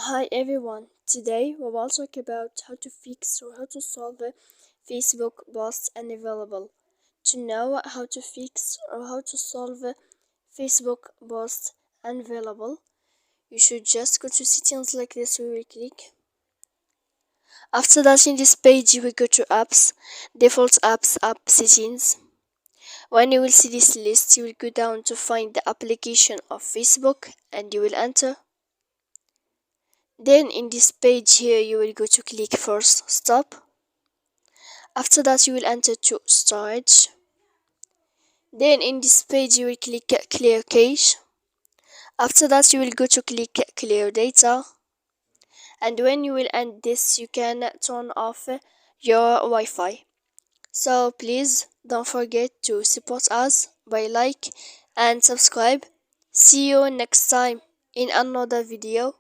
Hi everyone, today we will talk about how to fix or how to solve a Facebook post unavailable. To know how to fix or how to solve a Facebook post unavailable, you should just go to settings like this. We will click. After that, in this page you will go to apps, default apps, app settings. When you will see this list, you will go down to find the application of Facebook and you will enter. Then in this page here you will go to click first stop. After that you will enter to storage. Then in this page you will click clear cache. After that you will go to click clear data. And when you will end this, you can turn off your Wi-Fi. So please don't forget to support us by like and subscribe. See you next time in another video.